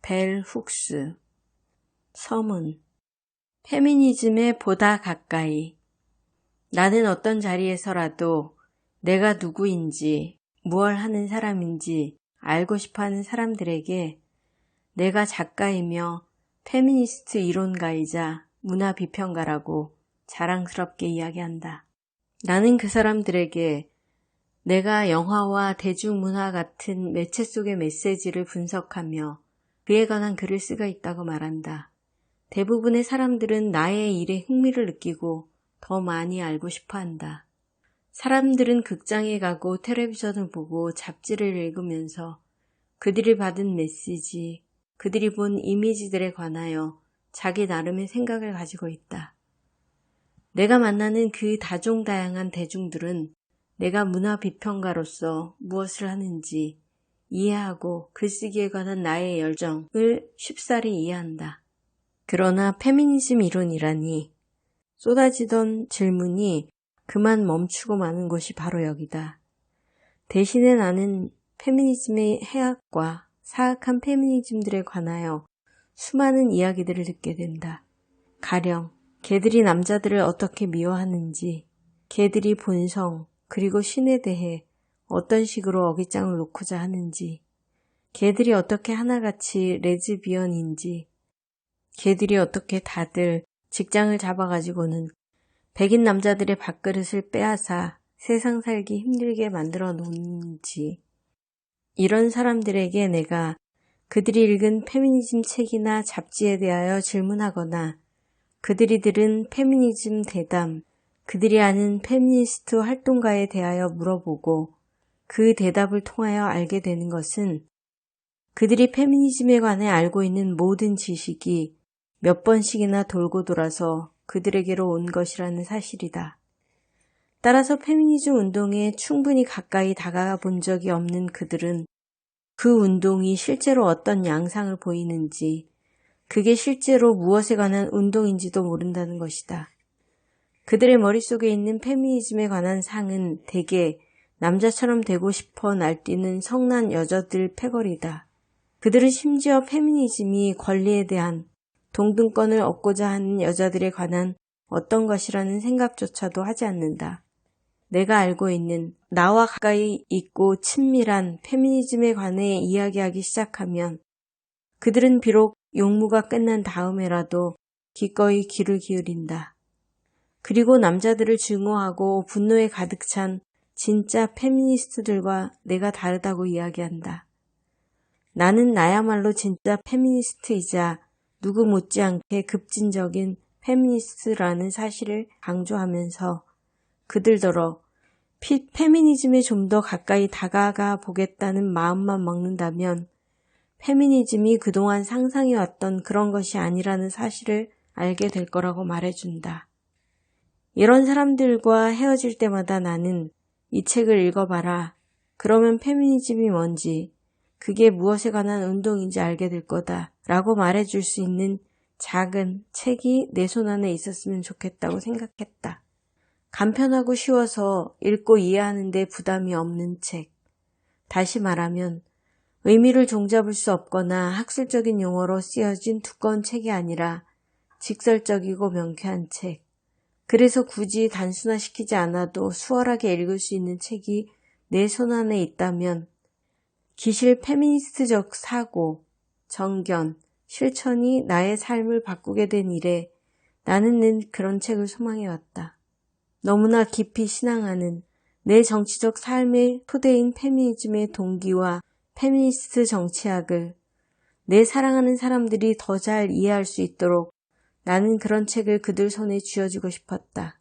벨 훅스. 서문. 페미니즘에 보다 가까이. 나는 어떤 자리에서라도 내가 누구인지, 무얼 하는 사람인지 알고 싶어하는 사람들에게 내가 작가이며 페미니스트 이론가이자 문화 비평가라고 자랑스럽게 이야기한다. 나는 그 사람들에게 내가 영화와 대중문화 같은 매체 속의 메시지를 분석하며 그에 관한 글을 쓰고 있다고 말한다. 대부분의 사람들은 나의 일에 흥미를 느끼고 더 많이 알고 싶어 한다. 사람들은 극장에 가고 텔레비전을 보고 잡지를 읽으면서 그들이 받은 메시지, 그들이 본 이미지들에 관하여 자기 나름의 생각을 가지고 있다. 내가 만나는 그 다종다양한 대중들은 내가 문화 비평가로서 무엇을 하는지 이해하고 글쓰기에 관한 나의 열정을 쉽사리 이해한다. 그러나 페미니즘 이론이라니 쏟아지던 질문이 그만 멈추고 마는 곳이 바로 여기다. 대신에 나는 페미니즘의 해악과 사악한 페미니즘들에 관하여 수많은 이야기들을 듣게 된다. 가령 개들이 남자들을 어떻게 미워하는지, 개들이 본성 그리고 신에 대해 어떤 식으로 어깃장을 놓고자 하는지, 개들이 어떻게 하나같이 레즈비언인지, 개들이 어떻게 다들 직장을 잡아가지고는 백인 남자들의 밥그릇을 빼앗아 세상 살기 힘들게 만들어 놓는지, 이런 사람들에게 내가 그들이 읽은 페미니즘 책이나 잡지에 대하여 질문하거나 그들이 들은 페미니즘 대담, 그들이 아는 페미니스트 활동가에 대하여 물어보고 그 대답을 통하여 알게 되는 것은 그들이 페미니즘에 관해 알고 있는 모든 지식이 몇 번씩이나 돌고 돌아서 그들에게로 온 것이라는 사실이다. 따라서 페미니즘 운동에 충분히 가까이 다가가 본 적이 없는 그들은 그 운동이 실제로 어떤 양상을 보이는지, 그게 실제로 무엇에 관한 운동인지도 모른다는 것이다. 그들의 머릿속에 있는 페미니즘에 관한 상은 대개 남자처럼 되고 싶어 날뛰는 성난 여자들 패거리다. 그들은 심지어 페미니즘이 권리에 대한 동등권을 얻고자 하는 여자들에 관한 어떤 것이라는 생각조차도 하지 않는다. 내가 알고 있는 나와 가까이 있고 친밀한 페미니즘에 관해 이야기하기 시작하면 그들은 비록 용무가 끝난 다음에라도 기꺼이 귀를 기울인다. 그리고 남자들을 증오하고 분노에 가득 찬 진짜 페미니스트들과 내가 다르다고 이야기한다. 나는 나야말로 진짜 페미니스트이자 누구 못지않게 급진적인 페미니스트라는 사실을 강조하면서 그들더러 페미니즘에 좀 더 가까이 다가가 보겠다는 마음만 먹는다면 페미니즘이 그동안 상상해왔던 그런 것이 아니라는 사실을 알게 될 거라고 말해준다. 이런 사람들과 헤어질 때마다 나는 이 책을 읽어봐라. 그러면 페미니즘이 뭔지, 그게 무엇에 관한 운동인지 알게 될 거다 라고 말해줄 수 있는 작은 책이 내 손 안에 있었으면 좋겠다고 생각했다. 간편하고 쉬워서 읽고 이해하는 데 부담이 없는 책. 다시 말하면 의미를 종잡을 수 없거나 학술적인 용어로 쓰여진 두꺼운 책이 아니라 직설적이고 명쾌한 책. 그래서 굳이 단순화시키지 않아도 수월하게 읽을 수 있는 책이 내 손 안에 있다면 기실 페미니스트적 사고, 정견, 실천이 나의 삶을 바꾸게 된 일에 나는 늘 그런 책을 소망해왔다. 너무나 깊이 신앙하는 내 정치적 삶의 토대인 페미니즘의 동기와 페미니스트 정치학을 내 사랑하는 사람들이 더 잘 이해할 수 있도록 나는 그런 책을 그들 손에 쥐어주고 싶었다.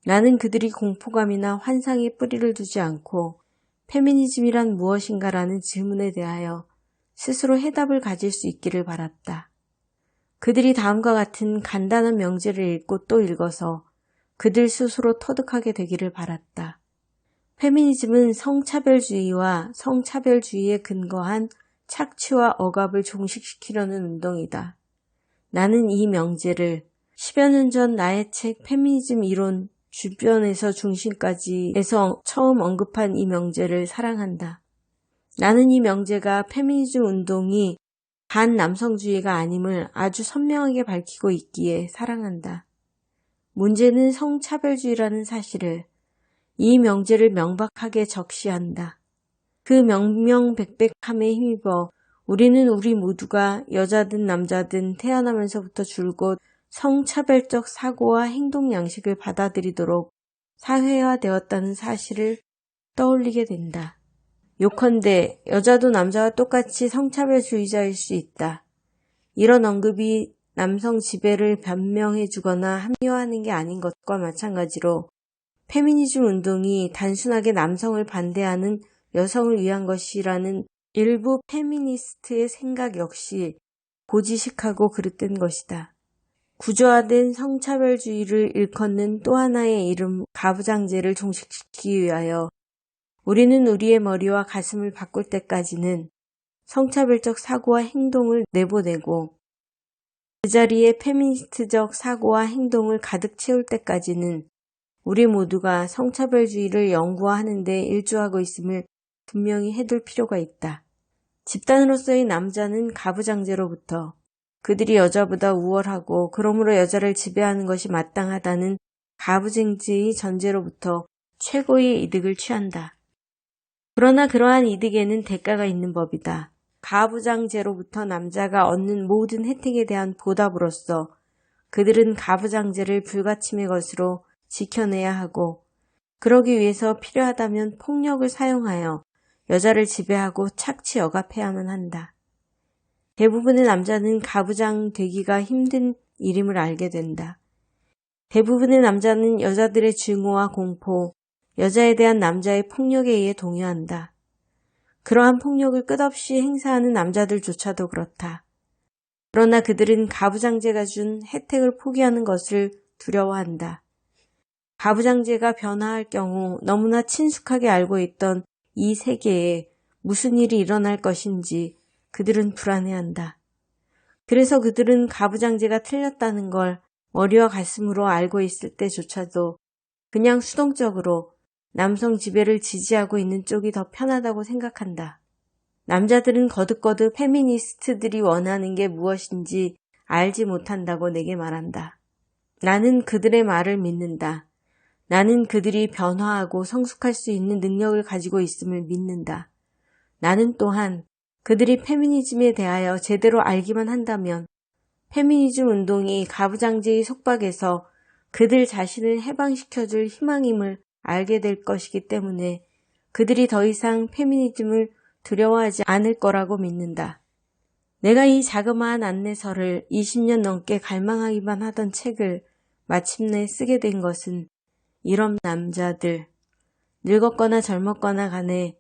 나는 그들이 공포감이나 환상에 뿌리를 두지 않고 페미니즘이란 무엇인가라는 질문에 대하여 스스로 해답을 가질 수 있기를 바랐다. 그들이 다음과 같은 간단한 명제를 읽고 또 읽어서 그들 스스로 터득하게 되기를 바랐다. 페미니즘은 성차별주의와 성차별주의에 근거한 착취와 억압을 종식시키려는 운동이다. 나는 이 명제를 10여 년 전 나의 책 페미니즘 이론 주변에서 중심까지에서 처음 언급한 이 명제를 사랑한다. 나는 이 명제가 페미니즘 운동이 반남성주의가 아님을 아주 선명하게 밝히고 있기에 사랑한다. 문제는 성차별주의라는 사실을, 이 명제를 명백하게 적시한다. 그 명명백백함에 힘입어 우리는 우리 모두가 여자든 남자든 태어나면서부터 줄곧 성차별적 사고와 행동 양식을 받아들이도록 사회화되었다는 사실을 떠올리게 된다. 요컨대 여자도 남자와 똑같이 성차별주의자일 수 있다. 이런 언급이 남성 지배를 변명해주거나 합리화하는 게 아닌 것과 마찬가지로 페미니즘 운동이 단순하게 남성을 반대하는 여성을 위한 것이라는 일부 페미니스트의 생각 역시 고지식하고 그릇된 것이다. 구조화된 성차별주의를 일컫는 또 하나의 이름 가부장제를 종식시키기 위하여 우리는 우리의 머리와 가슴을 바꿀 때까지는 성차별적 사고와 행동을 내보내고 그 자리에 페미니스트적 사고와 행동을 가득 채울 때까지는 우리 모두가 성차별주의를 연구하는 데 일조하고 있음을 분명히 해둘 필요가 있다. 집단으로서의 남자는 가부장제로부터 그들이 여자보다 우월하고 그러므로 여자를 지배하는 것이 마땅하다는 가부장제의 전제로부터 최고의 이득을 취한다. 그러나 그러한 이득에는 대가가 있는 법이다. 가부장제로부터 남자가 얻는 모든 혜택에 대한 보답으로서 그들은 가부장제를 불가침의 것으로 지켜내야 하고 그러기 위해서 필요하다면 폭력을 사용하여 여자를 지배하고 착취 억압해야만 한다. 대부분의 남자는 가부장 되기가 힘든 일임을 알게 된다. 대부분의 남자는 여자들의 증오와 공포, 여자에 대한 남자의 폭력에 의해 동요한다. 그러한 폭력을 끝없이 행사하는 남자들조차도 그렇다. 그러나 그들은 가부장제가 준 혜택을 포기하는 것을 두려워한다. 가부장제가 변화할 경우 너무나 친숙하게 알고 있던 이 세계에 무슨 일이 일어날 것인지 그들은 불안해한다. 그래서 그들은 가부장제가 틀렸다는 걸 머리와 가슴으로 알고 있을 때조차도 그냥 수동적으로 남성 지배를 지지하고 있는 쪽이 더 편하다고 생각한다. 남자들은 거듭거듭 페미니스트들이 원하는 게 무엇인지 알지 못한다고 내게 말한다. 나는 그들의 말을 믿는다. 나는 그들이 변화하고 성숙할 수 있는 능력을 가지고 있음을 믿는다. 나는 또한 그들이 페미니즘에 대하여 제대로 알기만 한다면 페미니즘 운동이 가부장제의 속박에서 그들 자신을 해방시켜줄 희망임을 알게 될 것이기 때문에 그들이 더 이상 페미니즘을 두려워하지 않을 거라고 믿는다. 내가 이 자그마한 안내서를 20년 넘게 갈망하기만 하던 책을 마침내 쓰게 된 것은 이런 남자들, 늙었거나 젊었거나 간에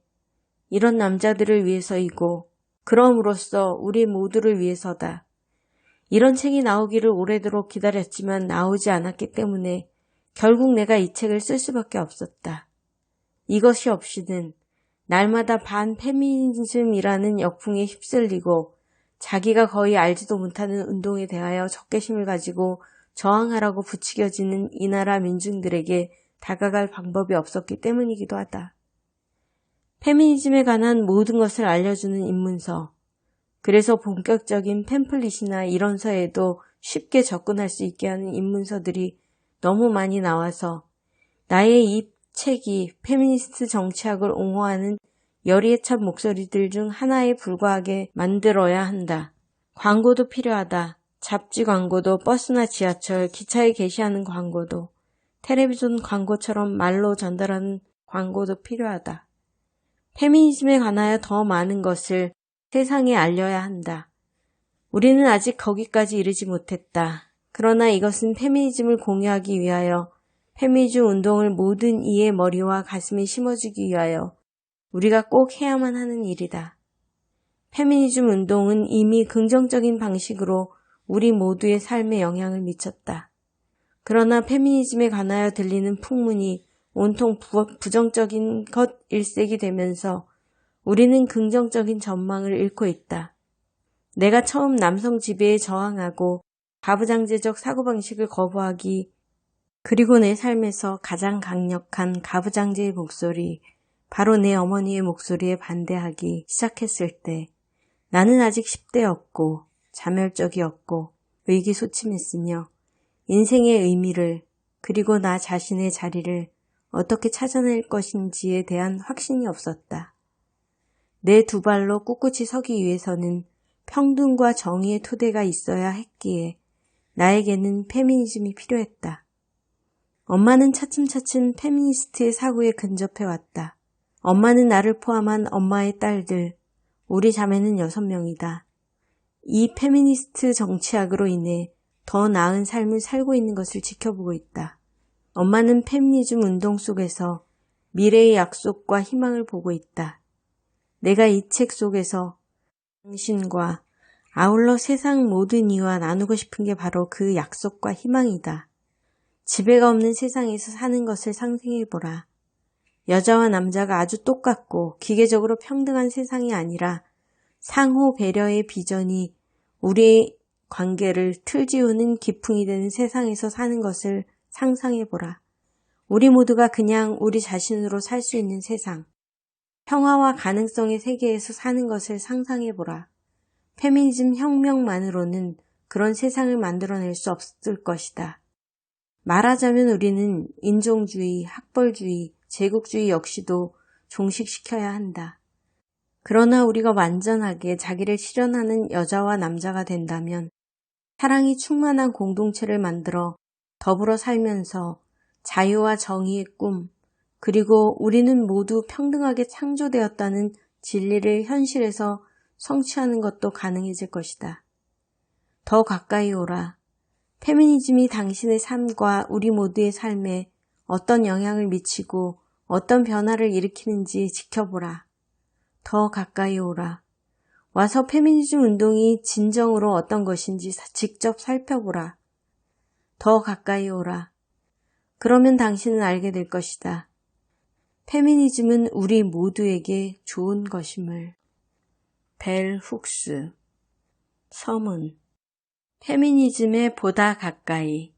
이런 남자들을 위해서이고 그럼으로써 우리 모두를 위해서다. 이런 책이 나오기를 오래도록 기다렸지만 나오지 않았기 때문에 결국 내가 이 책을 쓸 수밖에 없었다. 이것이 없이는 날마다 반페미니즘이라는 역풍에 휩쓸리고 자기가 거의 알지도 못하는 운동에 대하여 적개심을 가지고 저항하라고 부추겨지는 이 나라 민중들에게 다가갈 방법이 없었기 때문이기도 하다. 페미니즘에 관한 모든 것을 알려주는 입문서, 그래서 본격적인 팸플릿이나 이론서에도 쉽게 접근할 수 있게 하는 입문서들이 너무 많이 나와서 나의 이 책이 페미니스트 정치학을 옹호하는 열의에 찬 목소리들 중 하나에 불과하게 만들어야 한다. 광고도 필요하다. 잡지 광고도, 버스나 지하철, 기차에 게시하는 광고도, 텔레비전 광고처럼 말로 전달하는 광고도 필요하다. 페미니즘에 관하여 더 많은 것을 세상에 알려야 한다. 우리는 아직 거기까지 이르지 못했다. 그러나 이것은 페미니즘을 공유하기 위하여 페미니즘 운동을 모든 이의 머리와 가슴에 심어주기 위하여 우리가 꼭 해야만 하는 일이다. 페미니즘 운동은 이미 긍정적인 방식으로 우리 모두의 삶에 영향을 미쳤다. 그러나 페미니즘에 관하여 들리는 풍문이 온통 부정적인 것 일색이 되면서 우리는 긍정적인 전망을 잃고 있다. 내가 처음 남성 지배에 저항하고 가부장제적 사고방식을 거부하기, 그리고 내 삶에서 가장 강력한 가부장제의 목소리, 바로 내 어머니의 목소리에 반대하기 시작했을 때 나는 아직 10대였고 자멸적이었고 의기소침했으며 인생의 의미를 그리고 나 자신의 자리를 어떻게 찾아낼 것인지에 대한 확신이 없었다. 내 두 발로 꿋꿋이 서기 위해서는 평등과 정의의 토대가 있어야 했기에 나에게는 페미니즘이 필요했다. 엄마는 차츰차츰 페미니스트의 사고에 근접해왔다. 엄마는 나를 포함한 엄마의 딸들, 우리 자매는 6명이다. 이 페미니스트 정치학으로 인해 더 나은 삶을 살고 있는 것을 지켜보고 있다. 엄마는 페미니즘 운동 속에서 미래의 약속과 희망을 보고 있다. 내가 이 책 속에서 당신과 아울러 세상 모든 이와 나누고 싶은 게 바로 그 약속과 희망이다. 지배가 없는 세상에서 사는 것을 상상해보라. 여자와 남자가 아주 똑같고 기계적으로 평등한 세상이 아니라 상호 배려의 비전이 우리의 관계를 틀지우는 기풍이 되는 세상에서 사는 것을 상상해보라. 우리 모두가 그냥 우리 자신으로 살 수 있는 세상, 평화와 가능성의 세계에서 사는 것을 상상해보라. 페미니즘 혁명만으로는 그런 세상을 만들어낼 수 없을 것이다. 말하자면 우리는 인종주의, 학벌주의, 제국주의 역시도 종식시켜야 한다. 그러나 우리가 완전하게 자기를 실현하는 여자와 남자가 된다면 사랑이 충만한 공동체를 만들어 더불어 살면서 자유와 정의의 꿈, 그리고 우리는 모두 평등하게 창조되었다는 진리를 현실에서 성취하는 것도 가능해질 것이다. 더 가까이 오라. 페미니즘이 당신의 삶과 우리 모두의 삶에 어떤 영향을 미치고 어떤 변화를 일으키는지 지켜보라. 더 가까이 오라. 와서 페미니즘 운동이 진정으로 어떤 것인지 직접 살펴보라. 더 가까이 오라. 그러면 당신은 알게 될 것이다. 페미니즘은 우리 모두에게 좋은 것임을. 벨 훅스. 서문. 페미니즘에 보다 가까이.